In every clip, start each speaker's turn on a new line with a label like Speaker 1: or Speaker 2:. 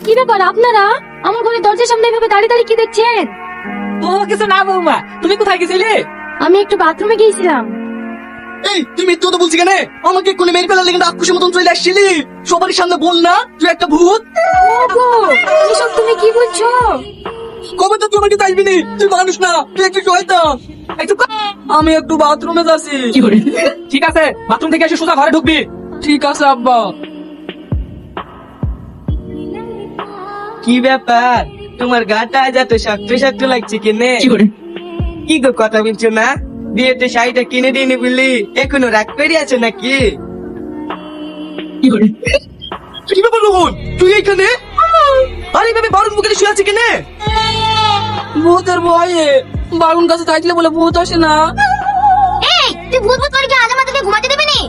Speaker 1: কি ব্যাপার আপনারা আমার ঘরের দরজার সামনে এভাবে দাঁড়িয়ে দাঁড়িয়ে কি দেখছেন?
Speaker 2: ও কিছু না বৌমা, তুমি কোথায় গেছিলে?
Speaker 1: আমি একটু বাথরুমে গিয়েছিলাম।
Speaker 3: এই তুই মিথ্যে কথা বলছি কেন? আমাকে কোনে মেরে ফেলার লেগে রাক্ষসের মতন চলে আসছিলি। সবারই সামনে বল না তুই একটা ভূত।
Speaker 1: ওগো, এসব তুমি কি বলছো?
Speaker 3: কবে তো তুই আমাকে চাইবি নি? তুই মানুষ না, তুই একটু শয়তান। আমি একটু বাথরুমে যাচ্ছি।
Speaker 2: ঠিক আছে, বাথরুম থেকে এসে সোজা ঘরে ঢুকবি।
Speaker 3: ঠিক আছে আব্বা। কি ব্যাপার, তোমার গাটা আজ এত শক্ত শক্ত লাগছে কেনে? কি গো কথা বলছো না? বিয়েতে শাড়িটা কিনে দিইনি বললি এখনো রাগ করে আছো নাকি? কি ব্যাপার রোহন, তুই এখানে? আরে ভাবে বারুন মুখে শুয়ে আছে কেনে? ভূতের ভয়ে বারুন কাছে থাকলে বলে ভূত আসে না।
Speaker 1: এই তুই ভূত ভূত করে কি আজ আমাদেরকে ঘুমাতে দেবে নি?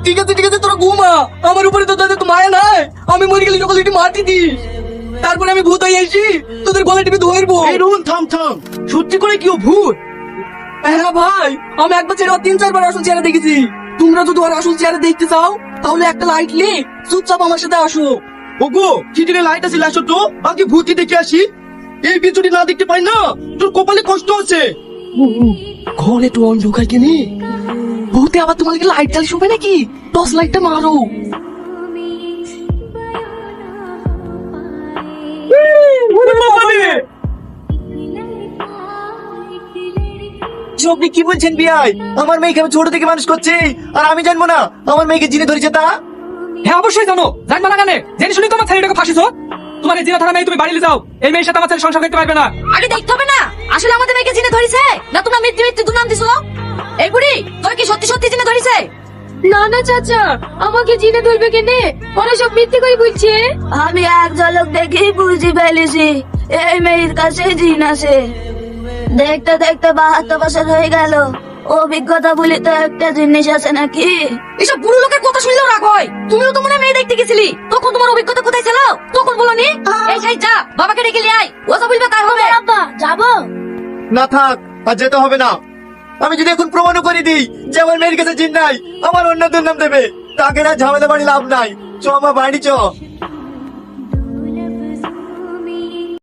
Speaker 3: ঠিক আছে তোরা ঘুমা। আমার উপরে তো তোদের তো মায়া নাই। আমি মরে গেলে সকল একটু মাটি দিস, তারপরে আমি ভূত হয়ে আসি তোদের গলা টিপে ধরবো। রোহন থাম সত্যি করে কি ও ভূত? হ্যাঁ ভাই, আমি একবার ছেড়ে 3-4 বার আসল চেহারা দেখেছি। তোমরা যদি ওর আসল চেহারা দেখতে চাও তাহলে একটা লাইট নিয়ে চুপচাপ আমার সাথে আসো। ওগো চিঠিতে লাইট আছে, আসো তো আগে ভূতই দেখে আসি। এই বিচুটি না দেখতে পাই না, তোর কপালে কষ্ট আছে। ঘরে তো অন্ধকার কেনে? ভূতে আবার তোমাকে লাইট জ্বালিয়ে শোবে নাকি? টর্চ লাইটটা মারো। আপনি কি বলছেন বিয়াই? আমার মেয়েকে আমি ছোট থেকে মানুষ করছি আর আমি জানবো না আমার মেয়েকে জিনে ধরেছে তা?
Speaker 2: হ্যাঁ অবশ্যই জানো, জানবা না কেন? জেনে শুনি তোমার ছেলেটাকে ফাঁসিছো। তোমার এই জিনা ধরা নেই, তুমি বাড়ি যাও। এই মেয়ের সাথে আমার ছেলে সংসার করতে পারবে না।
Speaker 1: আগে দেখতে হবে না আসলে আমাদের মেয়েকে জিনে ধরেছে না তোমরা মিথ্যে মিথ্যে দুনাম দিছো? এই বুড়ি তোর কি সত্যি সত্যি জিনে ধরেছে? না না চাচা, আমাকে জিনে ধরবে কেনে? ওরা সব মিথ্যে করে বলছে।
Speaker 4: আমি এক ঝলক দেখেই বুঝতে পেরেছি এই মেয়ের কাছে জিন আছে। দেখতে দেখতে 72 বছর হয়ে গেল, অভিজ্ঞতা বলে তো একটা জিনিস আছে নাকি?
Speaker 1: এসব বুড়ো লোকের কথা শুনলেও রাগ হয়। তুমিও তো মনে হয় মেয়ে দেখতে গেছিলি, তখন তোমার অভিজ্ঞতা কোথায় ছিল? তখন বলোনি? এই সাই যা, বাবাকে ডেকে নিয়ে আয়, ও যা বলবে তাই হবে।
Speaker 4: আব্বা যাবো?
Speaker 3: না থাক, আর যেতে হবে না। আমি যদি এখন প্রমাণও করে দিই যে আমার মেয়ের কাছে জিন নাই, আমার অন্য দুর্নাম দেবে। তাকে না ঝামেলা বাড়ি লাভ নাই। চ আমার বাড়ি চ।